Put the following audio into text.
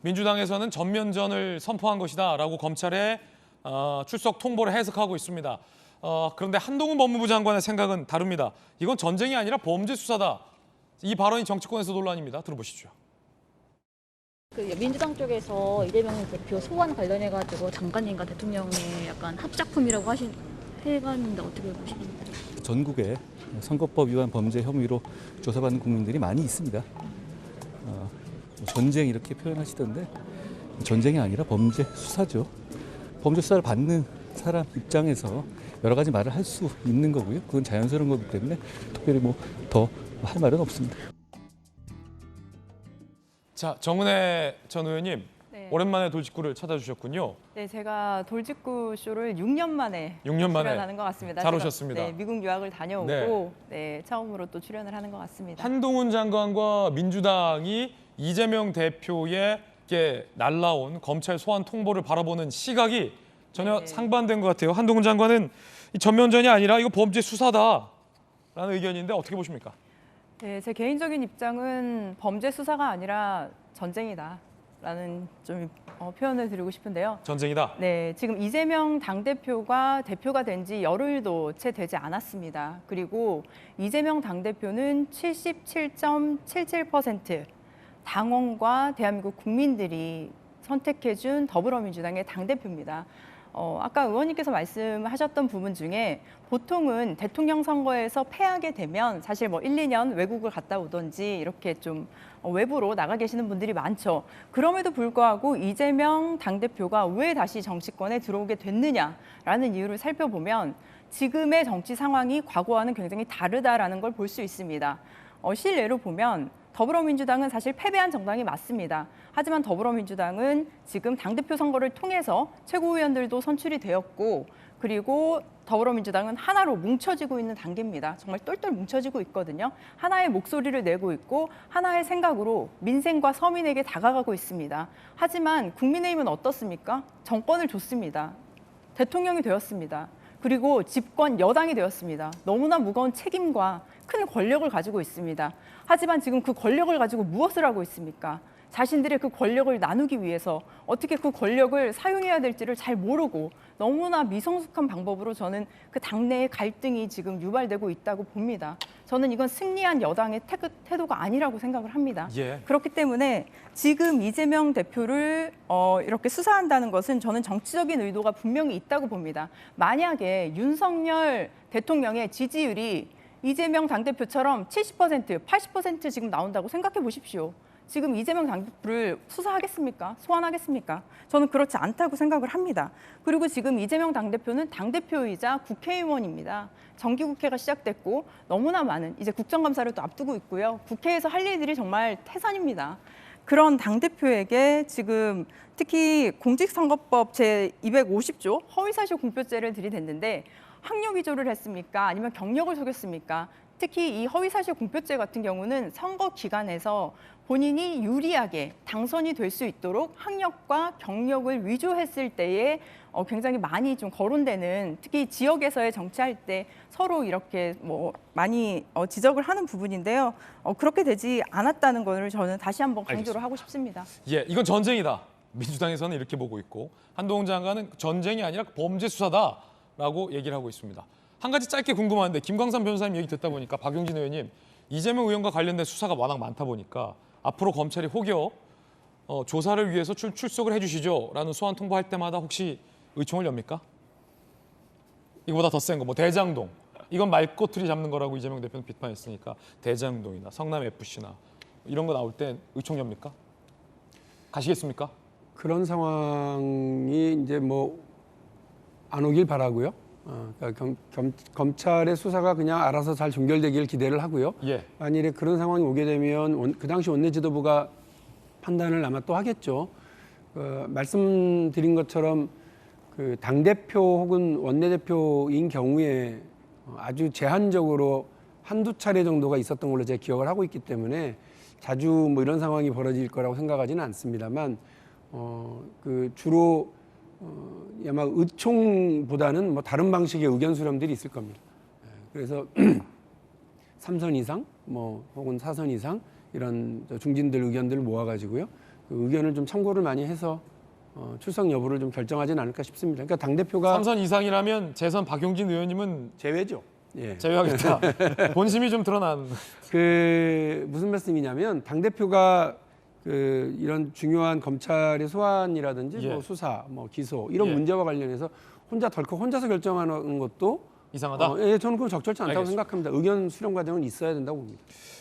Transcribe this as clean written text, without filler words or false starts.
민주당에서는 전면전을 선포한 것이다라고 검찰의 출석 통보를 해석하고 있습니다. 그런데 한동훈 법무부 장관의 생각은 다릅니다. 이건 전쟁이 아니라 범죄 수사다. 이 발언이 정치권에서 논란입니다. 들어보시죠. 민주당 쪽에서 이재명 대표 소환 관련해가지고 장관님과 대통령의 약간 합작품이라고 해봤는데 어떻게 보십니까? 전국에 선거법 위반 범죄 혐의로 조사받는 국민들이 많이 있습니다. 전쟁 이렇게 표현하시던데 전쟁이 아니라 범죄 수사죠. 범죄 수사를 받는 사람 입장에서 여러 가지 말을 할 수 있는 거고요. 그건 자연스러운 거기 때문에 특별히 더 할 말은 없습니다. 자, 정은혜 전 의원님, 네. 오랜만에 돌직구를 찾아주셨군요. 네, 제가 돌직구 쇼를 6년 만에 6년 만에 출연하는 것 같습니다. 잘 제가, 오셨습니다. 네, 미국 유학을 다녀오고 처음으로 또 출연을 하는 것 같습니다. 한동훈 장관과 민주당이 이재명 대표에게 날라온 검찰 소환 통보를 바라보는 시각이 전혀 네. 상반된 것 같아요. 한동훈 장관은 이 전면전이 아니라 이거 범죄 수사다라는 의견인데 어떻게 보십니까? 네, 제 개인적인 입장은 범죄 수사가 아니라 전쟁이다라는 좀 표현을 드리고 싶은데요. 전쟁이다. 네, 지금 이재명 당대표가 대표가 된 지 열흘도 채 되지 않았습니다. 그리고 이재명 당대표는 77.77% 당원과 대한민국 국민들이 선택해준 더불어민주당의 당대표입니다. 아까 의원님께서 말씀하셨던 부분 중에 보통은 대통령 선거에서 패하게 되면 사실 1, 2년 외국을 갔다 오던지 이렇게 좀 외부로 나가 계시는 분들이 많죠. 그럼에도 불구하고 이재명 당대표가 왜 다시 정치권에 들어오게 됐느냐라는 이유를 살펴보면 지금의 정치 상황이 과거와는 굉장히 다르다라는 걸 볼 수 있습니다. 실례로 보면 더불어민주당은 사실 패배한 정당이 맞습니다. 하지만 더불어민주당은 지금 당대표 선거를 통해서 최고위원들도 선출이 되었고 그리고 더불어민주당은 하나로 뭉쳐지고 있는 단계입니다. 정말 똘똘 뭉쳐지고 있거든요. 하나의 목소리를 내고 있고 하나의 생각으로 민생과 서민에게 다가가고 있습니다. 하지만 국민의힘은 어떻습니까? 정권을 줬습니다. 대통령이 되었습니다. 그리고 집권 여당이 되었습니다. 너무나 무거운 책임과 큰 권력을 가지고 있습니다. 하지만 지금 그 권력을 가지고 무엇을 하고 있습니까? 자신들의 그 권력을 나누기 위해서 어떻게 그 권력을 사용해야 될지를 잘 모르고 너무나 미성숙한 방법으로 저는 그 당내의 갈등이 지금 유발되고 있다고 봅니다. 저는 이건 승리한 여당의 태도가 아니라고 생각을 합니다. 예. 그렇기 때문에 지금 이재명 대표를 이렇게 수사한다는 것은 저는 정치적인 의도가 분명히 있다고 봅니다. 만약에 윤석열 대통령의 지지율이 이재명 당대표처럼 70%, 80% 지금 나온다고 생각해 보십시오. 지금 이재명 당대표를 수사하겠습니까? 소환하겠습니까? 저는 그렇지 않다고 생각을 합니다. 그리고 지금 이재명 당대표는 당대표이자 국회의원입니다. 정기국회가 시작됐고 너무나 많은 이제 국정감사를 또 앞두고 있고요. 국회에서 할 일들이 정말 태산입니다. 그런 당대표에게 지금 특히 공직선거법 제250조 허위사실 공표죄를 들이댔는데 학력 위조를 했습니까? 아니면 경력을 속였습니까? 특히 이 허위사실 공표죄 같은 경우는 선거 기간에서 본인이 유리하게 당선이 될 수 있도록 학력과 경력을 위조했을 때에 굉장히 많이 좀 거론되는 특히 지역에서의 정치할 때 서로 이렇게 많이 지적을 하는 부분인데요. 그렇게 되지 않았다는 것을 저는 다시 한번 강조를 하고 싶습니다. 예, 이건 전쟁이다. 민주당에서는 이렇게 보고 있고 한동훈 장관은 전쟁이 아니라 범죄 수사다라고 얘기를 하고 있습니다. 한 가지 짧게 궁금한데 김광삼 변호사님 얘기 듣다 보니까 박용진 의원님 이재명 의원과 관련된 수사가 워낙 많다 보니까 앞으로 검찰이 혹여 조사를 위해서 출석을 해주시죠라는 소환 통보할 때마다 혹시 의총을 엽니까? 이거보다 더 센 거 대장동 이건 말꼬투리 잡는 거라고 이재명 대표는 비판했으니까 대장동이나 성남 FC나 이런 거 나올 때 의총 엽니까? 가시겠습니까? 그런 상황이 이제 안 오길 바라고요. 그러니까 검찰의 수사가 그냥 알아서 잘 종결되길 기대를 하고요. 예. 만일에 그런 상황이 오게 되면 그 당시 원내지도부가 판단을 아마 또 하겠죠. 말씀드린 것처럼 그 당대표 혹은 원내대표인 경우에 아주 제한적으로 한두 차례 정도가 있었던 걸로 제가 기억을 하고 있기 때문에 자주 이런 상황이 벌어질 거라고 생각하지는 않습니다만 주로 아마 의총보다는 다른 방식의 의견 수렴들이 있을 겁니다. 그래서 3선 이상, 혹은 4선 이상 이런 중진들 의견들을 모아가지고요. 그 의견을 좀 참고를 많이 해서 출석 여부를 좀 결정하지는 않을까 싶습니다. 그러니까 당 대표가 3선 이상이라면 재선 박용진 의원님은 제외죠. 예. 제외하겠다. 본심이 좀 드러난. 그 무슨 말씀이냐면 당 대표가 그 이런 중요한 검찰의 소환이라든지 예. 뭐 수사, 뭐 기소 이런 예. 문제와 관련해서 덜컥 혼자서 결정하는 것도 이상하다. 예, 저는 그건 적절치 않다고 알겠습니다. 생각합니다. 의견 수렴 과정은 있어야 된다고 봅니다.